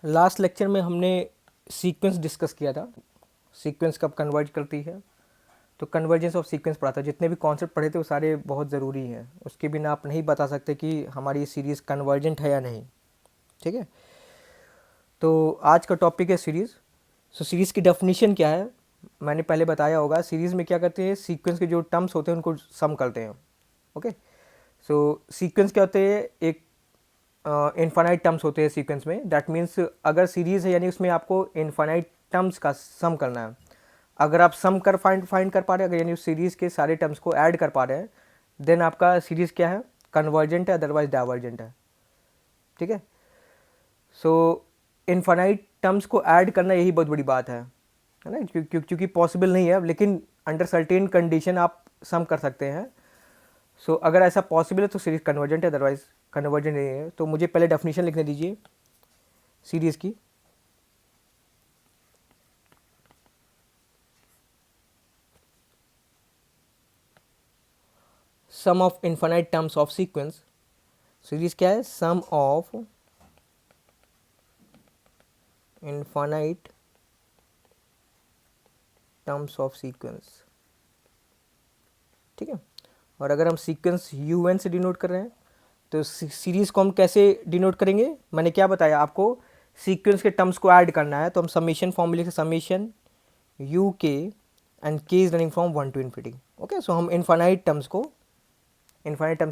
Last lecture में हमने sequence discuss किया था, सीक्वेंस कब कन्वर्ज करती है। तो कन्वर्जेंस ऑफ सीक्वेंस पढ़ा था। जितने भी कॉन्सेप्ट पढ़े थे वो सारे बहुत ज़रूरी हैं, उसके बिना आप नहीं बता सकते कि हमारी सीरीज़ कन्वर्जेंट है या नहीं। ठीक है, तो आज का टॉपिक है सीरीज़। सो सीरीज़ की डेफिनेशन क्या है, मैंने पहले बताया होगा। सीरीज़ में क्या करते हैं, सीक्वेंस के जो टर्म्स होते हैं उनको सम करते हैं। ओके, सो सीक्वेंस क्या होते हैं, एक इनफाइनाइट टर्म्स होते हैं सीक्वेंस में। दैट मीन्स अगर सीरीज़ है यानी उसमें आपको इनफाइनाइट टर्म्स का सम करना है। अगर आप सम कर फाइंड कर पा रहे हैं, अगर यानी उस सीरीज़ के सारे टर्म्स को ऐड कर पा रहे हैं, देन आपका सीरीज़ क्या है, कन्वर्जेंट है, अदरवाइज डाइवर्जेंट है। ठीक है, सो इनफाइनाइट टर्म्स को ऐड करना यही बहुत बड़ी बात है ना, क्योंकि पॉसिबल नहीं है, लेकिन अंडर सर्टेन कंडीशन आप सम कर सकते हैं। सो अगर ऐसा पॉसिबल है तो सीरीज कन्वर्जेंट है, अदरवाइज कन्वर्जेंट नहीं है। तो मुझे पहले डेफिनेशन लिखने दीजिए सीरीज़ की। Sum of infinite terms of sequence. Series क्या है, sum of infinite terms of sequence. ठीक है, और अगर हम सीक्वेंस यू एन से डिनोट कर रहे हैं तो सीरीज़ को हम कैसे डिनोट करेंगे, मैंने क्या बताया आपको, सीक्वेंस के टर्म्स को ऐड करना है तो हम समीशन फॉर्मूले से summation U K and K is running from 1 to infinity। Okay, so हम इनफाइनाइट टर्म्स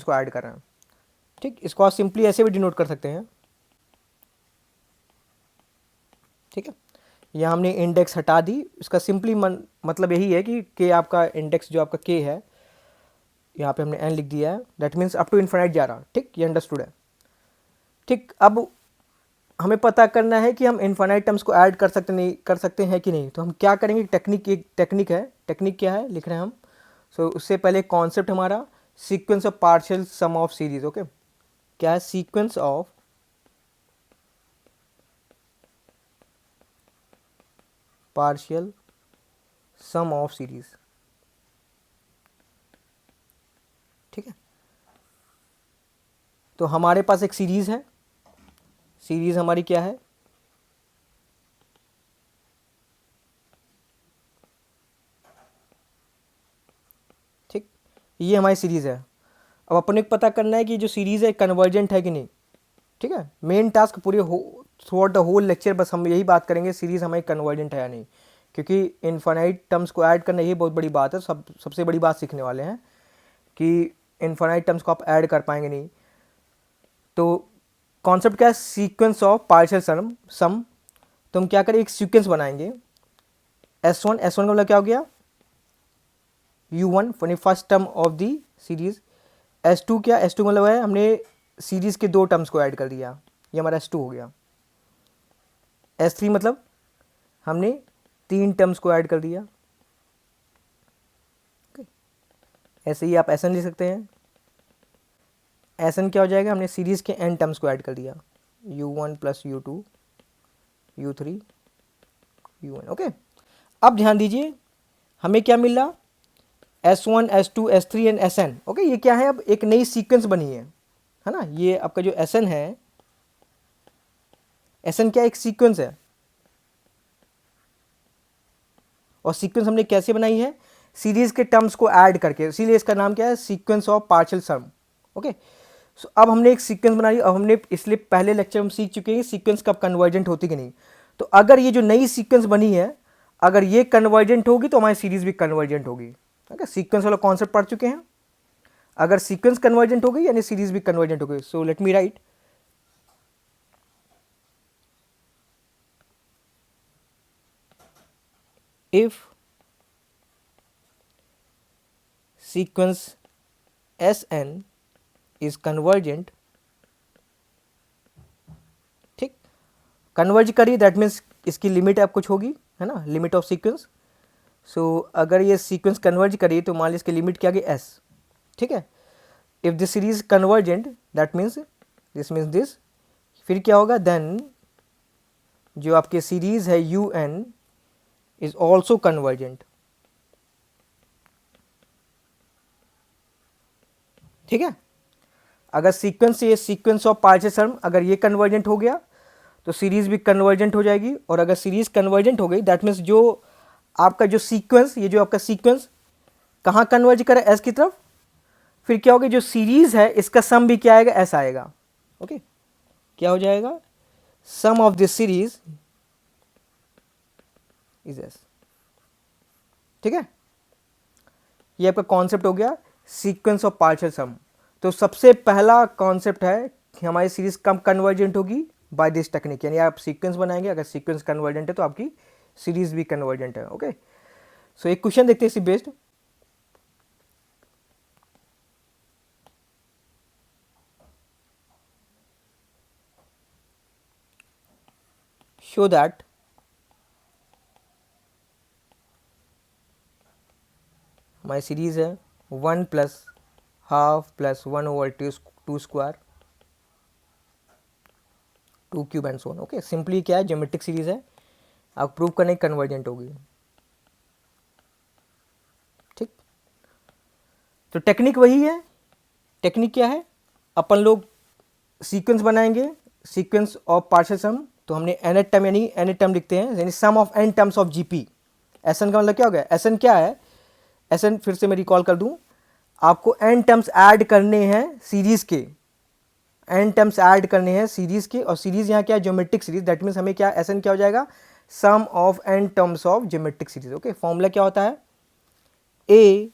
को ऐड कर रहे हैं। ठीक, इसको आप सिंपली ऐसे भी डिनोट कर सकते हैं। ठीक है, यहाँ हमने इंडेक्स हटा दी, इसका सिंपली मतलब यही है कि के आपका इंडेक्स जो आपका के है, यहाँ पे हमने एन लिख दिया है, that means up to infinite जा रहा। ठीक, ये अंडरस्टूड है। ठीक, अब हमें पता करना है कि हम इन्फिनाइट टर्म्स को ऐड कर सकते हैं कि नहीं। तो हम क्या करेंगे, एक टेक्निक है। टेक्निक क्या है, लिख रहे हैं हम। सो उससे पहले कॉन्सेप्ट हमारा sequence of partial sum of series. Okay, क्या है, sequence of partial sum of series. ठीक है, तो हमारे पास एक सीरीज है। सीरीज हमारी क्या है, ठीक, ये हमारी सीरीज है। अब अपने को पता करना है कि जो सीरीज है कन्वर्जेंट है कि नहीं। ठीक है, मेन टास्क पूरे throughout the whole lecture बस हम यही बात करेंगे, सीरीज हमारी कन्वर्जेंट है या नहीं। क्योंकि इनफाइनाइट टर्म्स को ऐड करना ये बहुत बड़ी बात है, सबसे बड़ी बात सीखने वाले हैं कि इनफाइनाइट टर्म्स को आप ऐड कर पाएंगे नहीं। तो कॉन्सेप्ट क्या है, सीक्वेंस ऑफ पार्शियल सम। तो हम क्या करें, एक सीक्वेंस बनाएंगे S1 का मतलब क्या हो गया, U1 first term of the series. S2 क्या, S2 मतलब है हमने सीरीज के दो टर्म्स को ऐड कर दिया, ये हमारा S2 हो गया। S3 मतलब हमने तीन टर्म्स को ऐड कर दिया। ऐसे ही आप SN लिख सकते हैं। SN क्या हो जाएगा, हमने सीरीज के n टर्म्स को ऐड कर दिया, U1 plus U2 U3 UN। Okay, अब ध्यान दीजिए हमें क्या मिल रहा, S1 S2 S3 and SN। Okay, ये क्या है, अब एक नई सीक्वेंस बनी है ना। ये आपका जो SN है, SN क्या एक सीक्वेंस है। और सीक्वेंस हमने कैसे बनाई है, सीरीज के टर्म्स को ऐड करके, इसीलिए इसका नाम क्या है, sequence of partial sum. Okay, so अब हमने एक सीक्वेंस बनाई। अब हमने इसलिए पहले लेक्चर में सीख चुके हैं सीक्वेंस कब कन्वर्जेंट होती कि नहीं। तो अगर ये जो नई सीक्वेंस बनी है, अगर ये कन्वर्जेंट होगी तो हमारी सीरीज भी कन्वर्जेंट होगी। ओके, सीक्वेंस वाला कॉन्सेप्ट पढ़ चुके हैं। अगर सीक्वेंस कन्वर्जेंट हो गई यानी सीरीज भी कन्वर्जेंट हो गई। So let me right, if sequence Sn is convergent, ठीक, कन्वर्ज करिए, दैट मीन्स इसकी लिमिट अब कुछ होगी, है ना, लिमिट ऑफ सीक्वेंस। सो अगर ये सीक्वेंस कन्वर्ज करिए तो मान लीजिए इसकी लिमिट क्या गई S। ठीक है, if this series convergent that means this, फिर क्या होगा, देन जो आपकी सीरीज है UN इज ऑल्सो कन्वर्जेंट। ठीक है, अगर सीक्वेंस, ये सीक्वेंस ऑफ पार्शियल सम अगर ये कन्वर्जेंट हो गया तो सीरीज़ भी कन्वर्जेंट हो जाएगी। और अगर सीरीज़ कन्वर्जेंट हो गई दैट मीन्स जो आपका जो सीक्वेंस, ये जो आपका सीक्वेंस कहाँ कन्वर्ज करे, एस की तरफ, फिर क्या होगा, जो सीरीज़ है इसका सम भी क्या आएगा, एस आएगा। ओके, क्या हो जाएगा, sum of this series is S. ठीक है, ये आपका कॉन्सेप्ट हो गया सीक्वेंस ऑफ पार्शियल सम। तो सबसे पहला कॉन्सेप्ट है कि हमारी सीरीज कब कन्वर्जेंट होगी, बाय दिस टेक्निक। यानी आप सीक्वेंस बनाएंगे, अगर सीक्वेंस कन्वर्जेंट है तो आपकी सीरीज भी कन्वर्जेंट है। ओके, सो एक क्वेश्चन देखते हैं इसी बेस्ड। शो दैट हमारी सीरीज है 1 plus half plus 1/2 square 2 cube and so on. Okay, simply क्या है, ज्योमेट्रिक सीरीज है, आप प्रूव करने कन्वर्जेंट होगी। ठीक, तो टेक्निक वही है। टेक्निक क्या है, अपन लोग सीक्वेंस बनाएंगे, सीक्वेंस ऑफ पार्शियल सम। तो हमने एन टर्म, यानी एन टर्म लिखते हैं, यानी sum of N terms of GP. S N का मतलब क्या हो गया, एस एन क्या है, एस एन फिर से मैं रिकॉल कर दूं, आपको एन टर्म्स ऐड करने हैं सीरीज के, एन टर्म्स ऐड करने हैं सीरीज के। और सीरीज यहाँ क्या है, ज्योमेट्रिक सीरीज। दैट मीन्स हमें क्या, एस एन क्या हो जाएगा, sum of N terms of geometric series. Okay, formula क्या होता है, A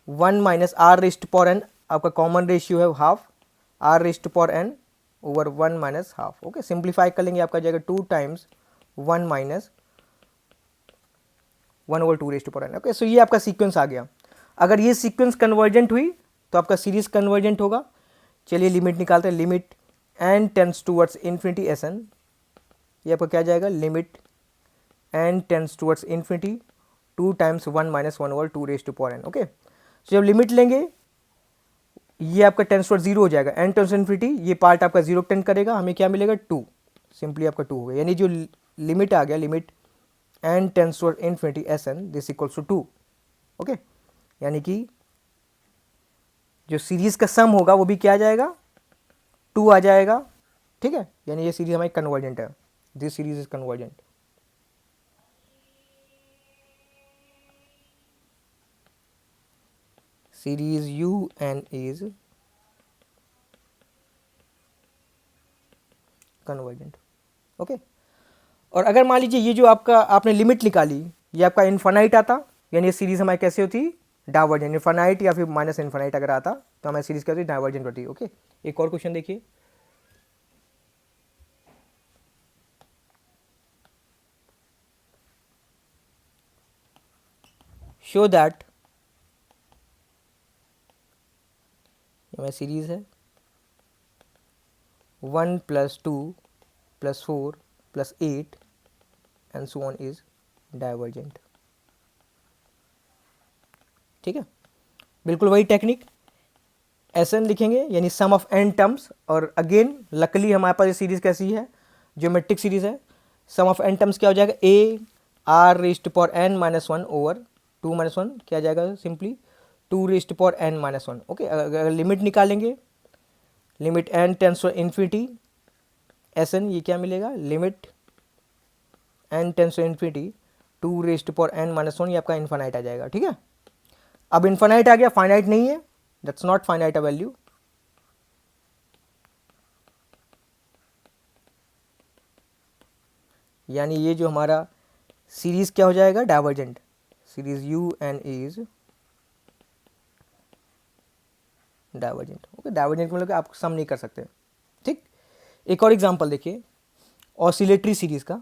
1 minus R raised power N, आपका कॉमन रेशियो है half, R raised power N over 1 minus half. Okay, simplify कर लेंगे, आपका जाएगा 2 times 1 minus 1/2 raised power N. Okay, so ये आपका सीक्वेंस आ गया। अगर ये सीक्वेंस कन्वर्जेंट हुई तो आपका सीरीज कन्वर्जेंट होगा। चलिए लिमिट निकालते हैं, limit n tends towards infinity S n, ये आपका क्या जाएगा, limit n tends towards infinity 2 times 1 minus 1/2 raised to power N. Okay, तो जब लिमिट लेंगे ये आपका टेंस टूवर्ड्स 0 हो जाएगा, एन टेंस इन्फिनिटी, ये पार्ट आपका 0 टेंड करेगा, हमें क्या मिलेगा 2, सिंपली आपका 2 हो गया। यानी जो लिमिट आ गया, limit n tends towards infinity S n this equals to 2। Okay, यानी कि जो सीरीज का सम होगा वो भी क्या आ जाएगा, 2 आ जाएगा। ठीक है, यानी ये सीरीज हमारी कन्वर्जेंट है, this series is convergent. Series u n is convergent. Okay, और अगर मान लीजिए ये जो आपका आपने लिमिट निकाली ये आपका इन्फानाइट आता, यानी ये सीरीज हमारी कैसे होती, डाइवर्जेंट। इन्फानाइट या फिर माइनस इन्फानाइट अगर आता तो हमारी सीरीज क्या होती, डाइवर्जेंट होती है। ओके, एक और क्वेश्चन देखिए, शो दैट हमारी सीरीज है 1 + 2 + 4 + 8 and so on is divergent. ठीक है, बिल्कुल वही टेक्निक, एस एन लिखेंगे यानी सम ऑफ एन टर्म्स। और अगेन लकली हमारे पास ये सीरीज कैसी है, ज्योमेट्रिक सीरीज है। सम ऑफ एन टर्म्स क्या हो जाएगा, a r raised power n minus 1 over 2 minus 1 क्या जाएगा, simply 2 raised power n minus 1। Okay, अगर लिमिट निकालेंगे, limit n tends to infinity S n, ये क्या मिलेगा, limit n tends to infinity 2 raised power n minus 1, ये आपका infinite आ जाएगा। ठीक है, अब इन्फानाइट आ गया, फाइनाइट नहीं है, that's not finite a value. यानी ये जो हमारा सीरीज क्या हो जाएगा, divergent. Series u n is divergent. Okay, divergent मतलब आप सम नहीं कर सकते। ठीक, एक और एग्जांपल देखिए ऑसिलेटरी सीरीज का।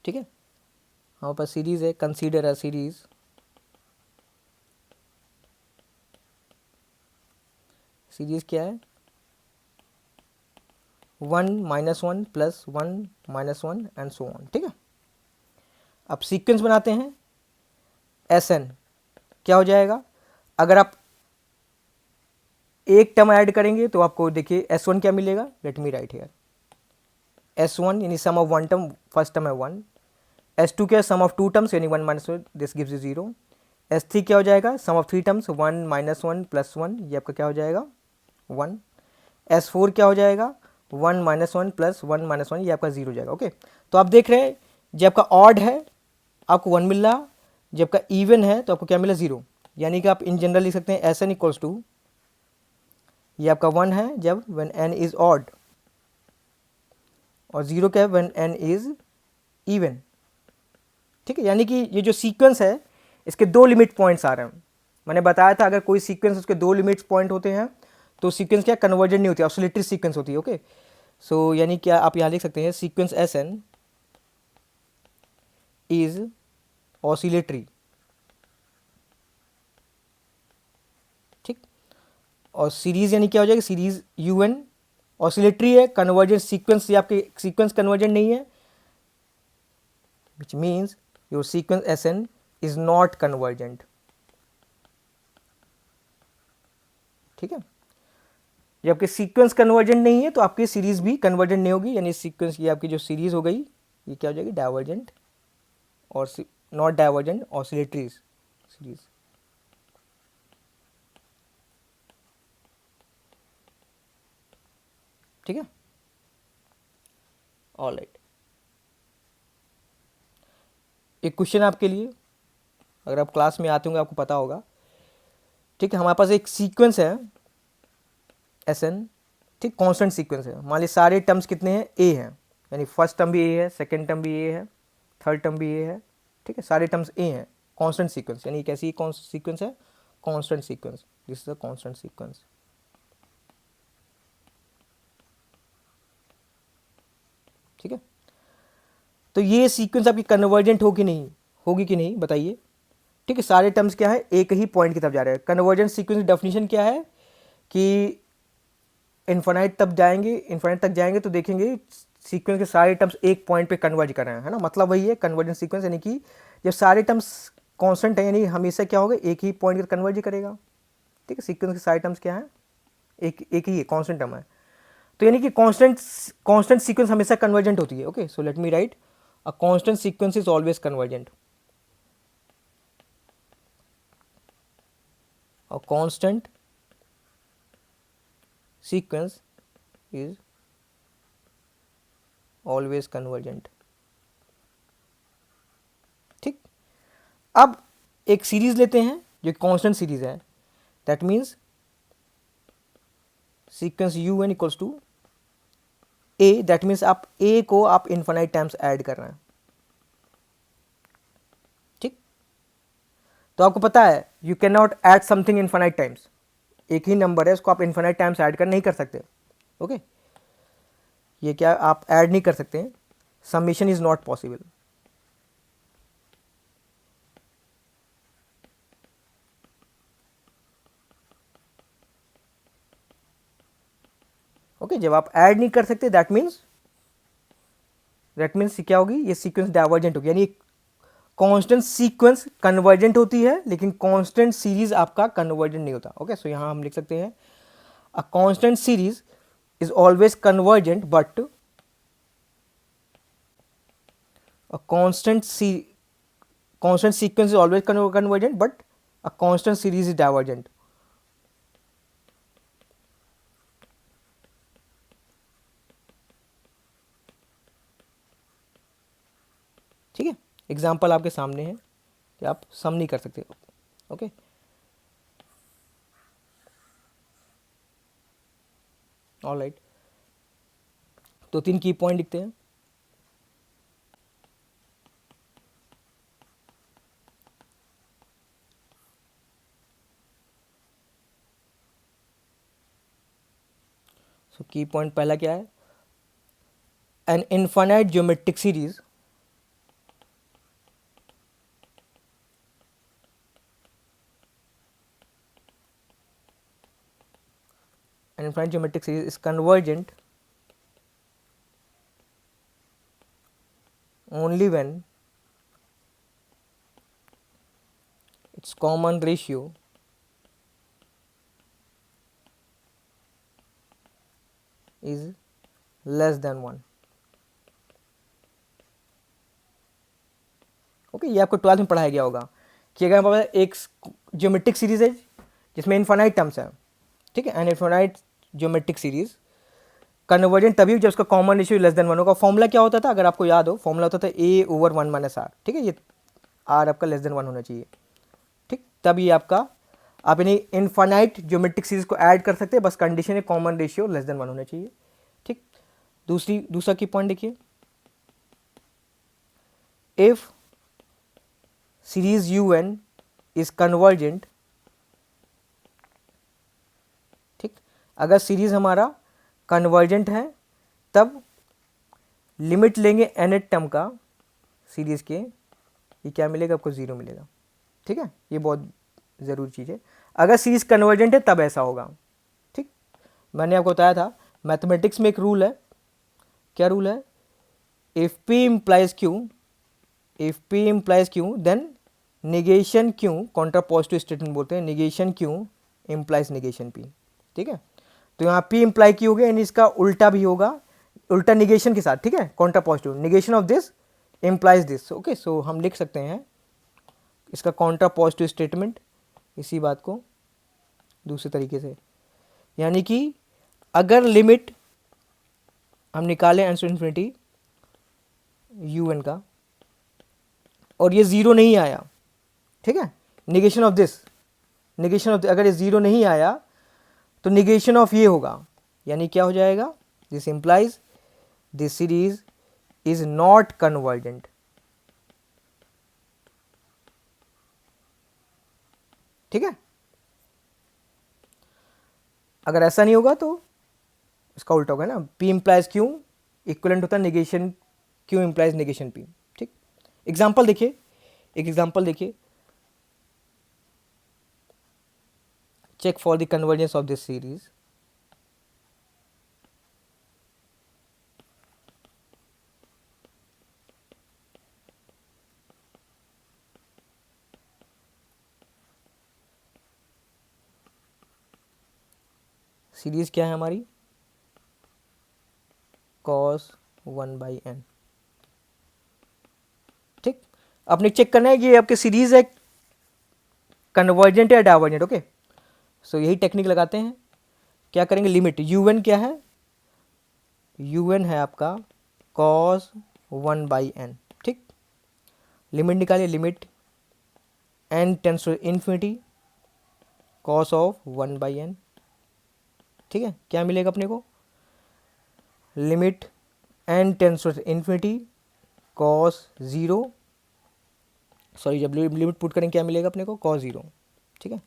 ठीक है, हमारे पास सीरीज है, कंसीडर अ सीरीज सीरीज क्या है, 1 - 1 + 1 - 1 एंड सो ऑन। ठीक है, अब सीक्वेंस बनाते हैं, एस एन क्या हो जाएगा, अगर आप एक टर्म ऐड करेंगे तो आपको देखिए S1 क्या मिलेगा, let me right here, S1 यानी sum of one term, first term है 1, S2 क्या है सम ऑफ टू टर्म्स यानी 1 minus 1, this gives you 0, S3 क्या हो जाएगा sum of three terms 1 minus 1 plus 1, ये आपका क्या हो जाएगा 1, S4 क्या हो जाएगा 1 माइनस 1 प्लस 1 माइनस 1, ये आपका 0 हो जाएगा। ओके, तो आप देख रहे हैं जब आपका ऑड है आपको 1 मिल रहा, जब आपका इवन है तो आपको क्या मिला 0, यानी कि आप इन जनरल लिख सकते हैं Sn इक्वल्स टू, ये आपका 1 है जब व्हेन n इज ऑड, और 0 क्या है व्हेन n इज इवन। ठीक है, यानी कि ये जो सीक्वेंस है इसके दो लिमिट पॉइंट्स आ रहे हैं। मैंने बताया था अगर कोई सीक्वेंस उसके दो लिमिट पॉइंट होते हैं तो सीक्वेंस क्या कन्वर्जेंट नहीं होती, ऑसिलेटरी सीक्वेंस होती है। ओके, सो यानी क्या आप यहाँ लिख सकते हैं सीक्वेंस Sn इज ऑसिलेटरी। ठीक, और सीरीज यानी क्या हो जाएगी सीरीज UN ऑसिलेटरी है, कन्वर्जेंट सीक्वेंस, ये आपके सीक्वेंस कन्वर्जेंट नहीं है, which means your sequence Sn is not convergent. ठीक है, जब आपके सीक्वेंस कन्वर्जेंट नहीं है तो आपकी सीरीज भी कन्वर्जेंट नहीं होगी, यानी सीक्वेंस ये आपकी जो सीरीज हो गई ये क्या हो जाएगी डाइवर्जेंट और नॉट डाइवर्जेंट ऑसिलेटरी सीरीज। ठीक है, ऑलराइट। एक क्वेश्चन आपके लिए, अगर आप क्लास में आते होंगे आपको पता होगा। ठीक है, हमारे पास एक सीक्वेंस है Sn, ठीक, कांस्टेंट सीक्वेंस है। मान लीजिए सारे टर्म्स कितने हैं A हैं, यानी फर्स्ट टर्म भी A है, सेकंड टर्म भी A है, थर्ड टर्म भी A है। ठीक है, सारे टर्म्स A हैं, कांस्टेंट सीक्वेंस, यानी कैसी सीक्वेंस है constant sequence, this is a constant sequence. ठीक है, तो ये सीक्वेंस आपकी कन्वर्जेंट हो कि नहीं, होगी कि नहीं बताइए। ठीक है, सारे टर्म्स क्या है एक ही पॉइंट की तरफ जा रहे हैं। कन्वर्जेंट सीक्वेंस डेफिनेशन क्या है कि इन्फानाइट तक जाएंगे तो देखेंगे सीक्वेंस के सारे टर्म्स एक पॉइंट पे कन्वर्ज कर रहे हैं, है ना, मतलब वही है कन्वर्जेंट सीक्वेंस, यानी कि जब सारे टर्म्स कांस्टेंट है यानी हमेशा क्या होगा एक ही पॉइंट पर कन्वर्ज करेगा। ठीक है, सीक्वेंस के सारे टर्म्स क्या है एक ही है, कांस्टेंट टर्म है, तो यानी कि कांस्टेंट सीक्वेंस हमेशा कन्वर्जेंट होती है। Okay, so let me right a constant sequence is always convergent, a constant sequence is always convergent। ठीक, अब एक सीरीज लेते हैं जो कांस्टेंट सीरीज है, that means sequence UN equals to A, that means आप A को आप इन्फानाइट टाइम्स ऐड कर रहे हैं। ठीक, तो आपको पता है you can not add something infinite times, एक ही नंबर है उसको आप इन्फानाइट टाइम्स ऐड कर नहीं कर सकते। ओके, ये क्या आप ऐड नहीं कर सकते, summation is not possible. Okay, जब आप ऐड नहीं कर सकते दैट मीन्स क्या होगी ये सीक्वेंस डाइवर्जेंट होगी, यानी कांस्टेंट सीक्वेंस कन्वर्जेंट होती है लेकिन कांस्टेंट सीरीज आपका कन्वर्जेंट नहीं होता। ओके, सो यहां हम लिख सकते हैं a constant series is always convergent but a constant sequence is always convergent but a constant series is divergent. ठीक है, एग्जाम्पल आपके सामने है कि आप सम नहीं कर सकते। ओके, ऑलराइट, तो 3 की पॉइंट लिखते हैं। सो की पॉइंट पहला क्या है, an infinite geometric series is convergent only when its common ratio is less than 1। Okay, ये आपको 12th में पढ़ाया गया होगा कि अगर हमारे पास एक ज्योमेट्रिक सीरीज है जिसमें इन्फानाइट टर्म्स है, ठीक है, and infinite geometric series convergent तभी जब उसका कॉमन रेशियो लेस देन 1 होगा। फॉर्मूला क्या होता था, अगर आपको याद हो, फॉर्मूला होता था a/1 - r, ठीक है, ये r आपका लेस देन 1 होना चाहिए, ठीक, तब ये आपका आप यानी इनफाइनाइट ज्योमेट्रिक सीरीज को ऐड कर सकते हैं, बस कंडीशन है कॉमन रेशियो लेस देन 1 होना चाहिए, ठीक। दूसरा की पॉइंट देखिए, if series un is convergent, ठीक, अगर सीरीज हमारा कन्वर्जेंट है तब लिमिट लेंगे nth टर्म का सीरीज के, ये क्या मिलेगा आपको, 0 मिलेगा, ठीक है, ये बहुत ज़रूरी चीज़ है। अगर सीरीज कन्वर्जेंट है तब ऐसा होगा, ठीक। मैंने आपको बताया था मैथमेटिक्स में एक रूल है, क्या रूल है, if p implies q then negation q, contrapositive statement बोलते हैं, negation q implies negation p, ठीक है। तो यहाँ p इम्प्लाई q हो गया, यानी इसका उल्टा भी होगा, उल्टा निगेशन के साथ, ठीक है, contrapositive, negation of this implies this, okay. So हम लिख सकते हैं इसका कॉन्ट्रा पॉजिटिव स्टेटमेंट इसी बात को दूसरे तरीके से, यानी कि अगर लिमिट हम निकालें एन टू इन्फिनिटी un का और ये 0 नहीं आया, ठीक है, निगेशन ऑफ दिस, अगर ये 0 नहीं आया तो निगेशन ऑफ ये होगा, यानी क्या हो जाएगा, this implies this series is not convergent, ठीक है। अगर ऐसा नहीं होगा तो इसका उल्टा होगा ना, p इम्प्लाइज q इक्वलेंट होता है negation q implies negation p, ठीक। एग्जाम्पल देखिए, एक एग्जाम्पल देखिए, check for the convergence of this series, series क्या है हमारी, cos 1/n, ठीक। आपने चेक करना है कि आपके सीरीज है कन्वर्जेंट या डाइवर्जेंट, ओके। सो यही टेक्निक लगाते हैं, क्या करेंगे, लिमिट un क्या है, un है आपका cos 1/n, ठीक। लिमिट निकालिए, limit n tends to infinity cos of 1/n, ठीक है, क्या मिलेगा अपने को, limit n tends to infinity cos 0, sorry जब लिमिट पुट करेंगे क्या मिलेगा अपने को, cos 0, ठीक है,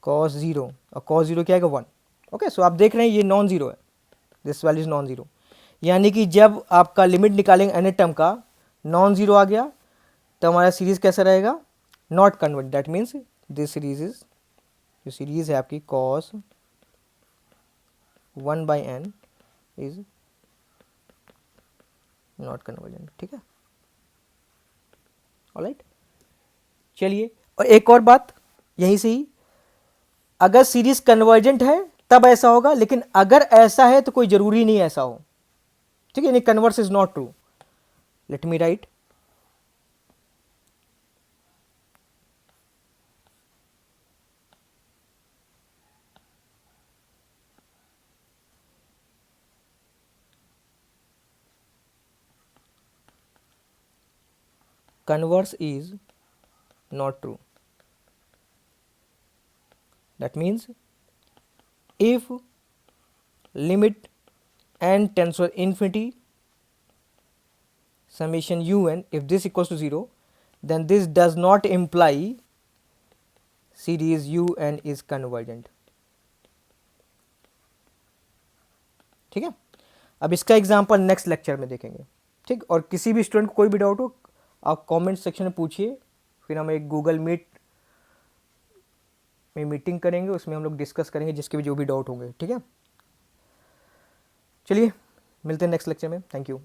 cos 0 और cos 0 क्या आएगा 1, ओके। सो आप देख रहे हैं ये नॉन जीरो है, this value is non zero, यानी कि जब आपका लिमिट निकालेंगे एन टर्म का नॉन जीरो आ गया तो हमारा सीरीज कैसा रहेगा, not convert, that means this series is, जो सीरीज है आपकी cos 1/n is not convergent, ठीक है, ऑलराइट। चलिए, और एक और बात यहीं से ही, अगर सीरीज कन्वर्जेंट है तब ऐसा होगा, लेकिन अगर ऐसा है तो कोई जरूरी नहीं ऐसा हो, ठीक है, यानी converse is not true, let me right, converse is not true, that means if limit n tends to infinity summation un, if this equals to 0, then this does not imply series un is convergent, ठीक है। अब इसका example next lecture में देखेंगे, ठीक। और किसी भी स्टूडेंट को कोई भी डाउट हो आप कमेंट सेक्शन में पूछिए, फिर हम एक गूगल मीट में मीटिंग करेंगे, उसमें हम लोग डिस्कस करेंगे जिसके भी जो भी डाउट होंगे, ठीक है। चलिए मिलते हैं नेक्स्ट लेक्चर में, थैंक यू।